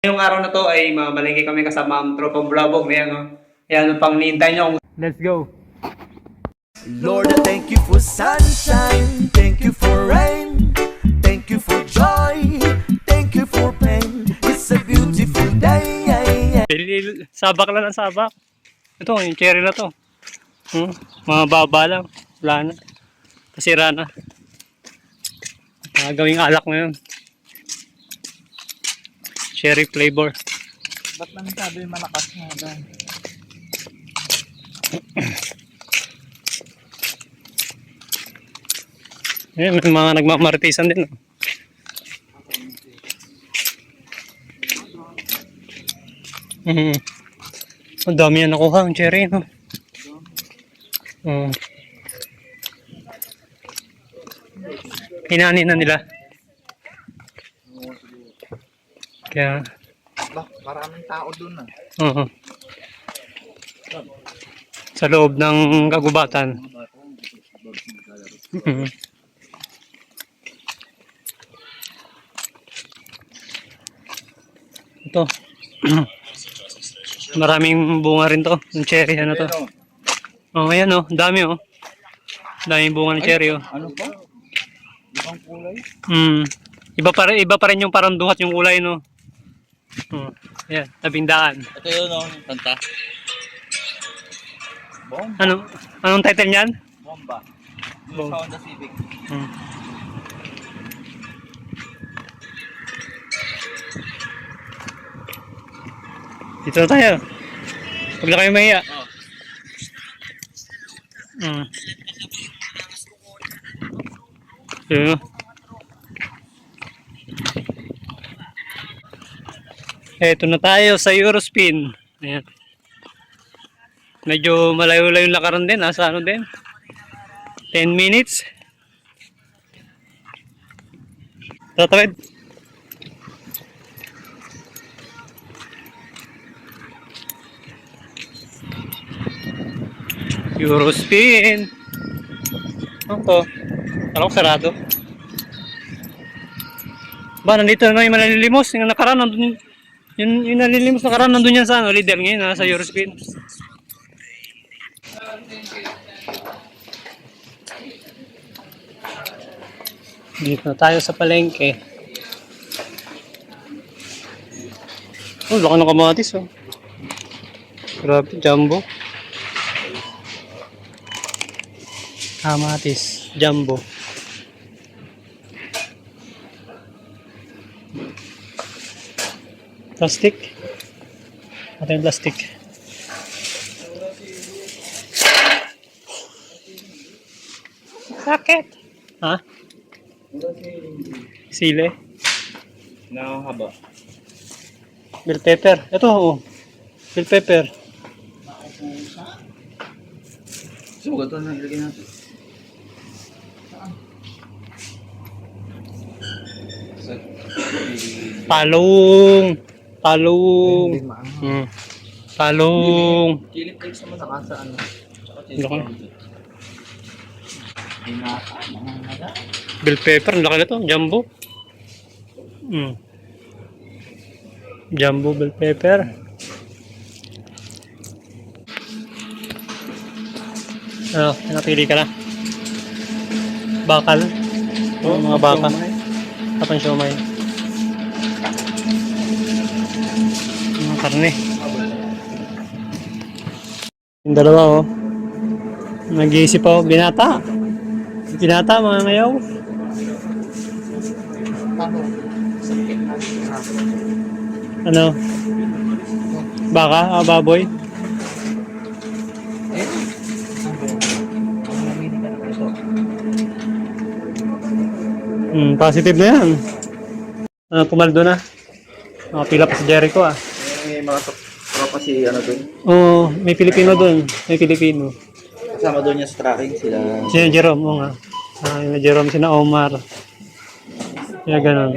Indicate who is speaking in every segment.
Speaker 1: Ngayong araw na to ay mamalengke kami kasama ang tropang Blabog. Ayan, no? Ayan, pang nihintay nyo. Let's go!
Speaker 2: Lord, I thank you for sunshine, thank you for rain, thank you for joy, thank you for pain. It's a beautiful day.
Speaker 1: Sabak lang ang sabak. Ito, yung cherry na to. Mga baba lang. Wala na. Kasira na. Gawing alak na yun. Cherry flavor.
Speaker 3: Ba't lang sabi malakas nga dahil?
Speaker 1: Ayan, may mga nagmamaritisan din. Ang dami yan nakuha ang cherry, no? Hinanin na nila. Kaya
Speaker 3: Bah, maraming tao dun ah.
Speaker 1: Sa loob ng kagubatan. Ito. Maraming bunga rin to. Yung cherry ano to. Oh, ayan oh, dami oh. Daming bunga ng cherry oh.
Speaker 3: Ano pa? Ibang kulay?
Speaker 1: Iba pa rin yung parang duhat yung kulay no. Ayan, tabing daan.
Speaker 3: Ito yun no, kanta. Bomba.
Speaker 1: Anong title niyan?
Speaker 3: Bomba.
Speaker 1: Bomba.
Speaker 3: Sa Honda Civic.
Speaker 1: Dito na tayo. Huwag na kayo mahiya. Yun. Eto na tayo sa Eurospin. Ayan. Medyo malayo-layo yung lakaran din. Sa ano din? 10 minutes. Tatawid. Eurospin. Ano to? Alam ko sarado. Ba, nandito na yung manalilimos. Yung nakaraan, nandun, yung nalilimos nakaraan, nandun yan sa ano, leader ngayon, sa Eurospin. Dito na tayo sa palengke. Oh, laki ng kamatis, oh. Grabe, jumbo. Kamatis, jumbo. Plastic. Ito yung plastic. Sakit. Ha? Sile.
Speaker 3: Nakahaba.
Speaker 1: Bell pepper. Ito, oh. Bell pepper.
Speaker 3: So, ito na nilagay natin.
Speaker 1: Palong. Palong. Palong.
Speaker 3: Chili flakes naman nakasa ano.
Speaker 1: Bell pepper, ang laki na ito. Jumbo. Jumbo bell pepper. Ano, napili ka na. Bakal. Mga baka. Tapang siomay. Mga karne. Yung dalawa oh. Nag-iisip ako. Binata. Binata mga ngayaw. Ano? Baka? Baboy? Positive na yan. Pumaldo na. Pila pa si Jericho ah.
Speaker 3: May mga tropa si ano dun.
Speaker 1: Oo, may Pilipino dun. May Pilipino.
Speaker 3: Kasama doon yung sa tracking sila.
Speaker 1: Sina Jerome, oo nga. Yung Jerome, sina Omar. Kaya ganun.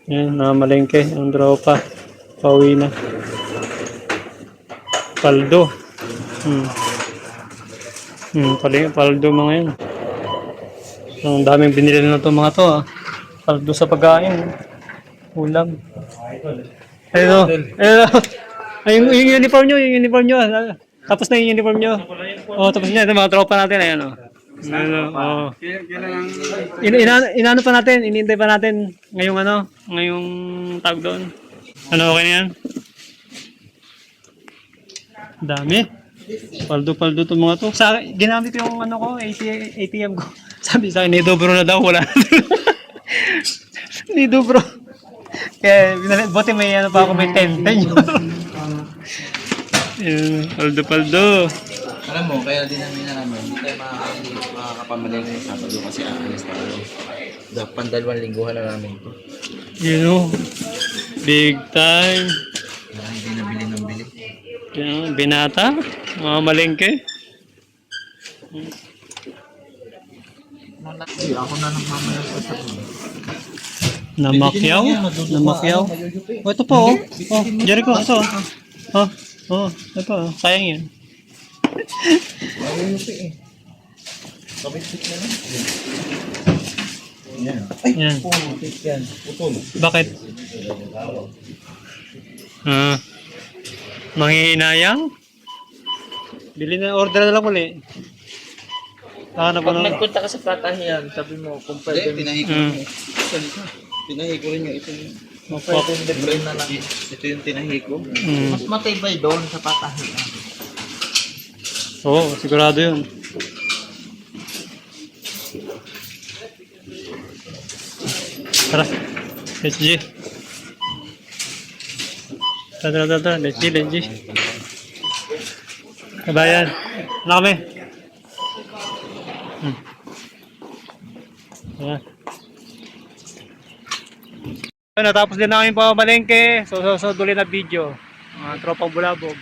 Speaker 1: Yan, malengke. Ang tropa. Pauwi na. Paldo. Paldo mga yan. Ang daming binili na ito mga to ah. Paldo sa pagkain. Ulam. Ayun. Ayun. Ay, yung uniform nyo, yung uniform nyo. Tapos na yung uniform nyo. Oh, tapos na. Ito mga tropa natin. Ayan, oh. Ano, oh. Inano pa natin, inintay pa natin ngayong tawag doon. Ano, okay na yan? Dami. Paldo-paldo itong mga to. Sa ginamit yung ano ko, ATM ko. Sabi sa akin, nidobro na daw, wala na. Nidobro. Kaya, buti may ano pa ako, may 10 yun. Paldo-paldo.
Speaker 3: Alam mo, kaya din namin, hindi tayo makakapamaling ng Sabado kasi aalis tayo. Pandalawang lingguhan na namin ito.
Speaker 1: You know, big time.
Speaker 3: Hindi nabili ng bili.
Speaker 1: Yan, binata, mga malengke.
Speaker 3: Ako na nang mamaya sa Sabado.
Speaker 1: Namakyaw? Namakyaw? Oh, ito po, oh. Oh, Jericho, ito. Oh, oh, ito. Sayang yun.
Speaker 3: Mayuyupi eh. Kabit-bit na lang. Yan. Ay,
Speaker 1: Yan.
Speaker 3: putik yan. Putol.
Speaker 1: Bakit? Manghihinayang? Bili na, order na lang ulit. Hanap ko
Speaker 3: Pag
Speaker 1: na.
Speaker 3: nagpunta ka sa Patahian, sabi mo kung pwede. Tinahi ko rin yung Tinahi ko rin yung ito.
Speaker 1: Pwede
Speaker 3: Deploy na lang. Ito yung tinahi ko. Mas matibay doon sa Patahian.
Speaker 1: Oo, sigurado yun. Tara, let's G. Tara, let's G. Kabayan, ano kami? Ayan. Natapos din namin pa malengke. So, tuloy na video. Mga tropang bulabog.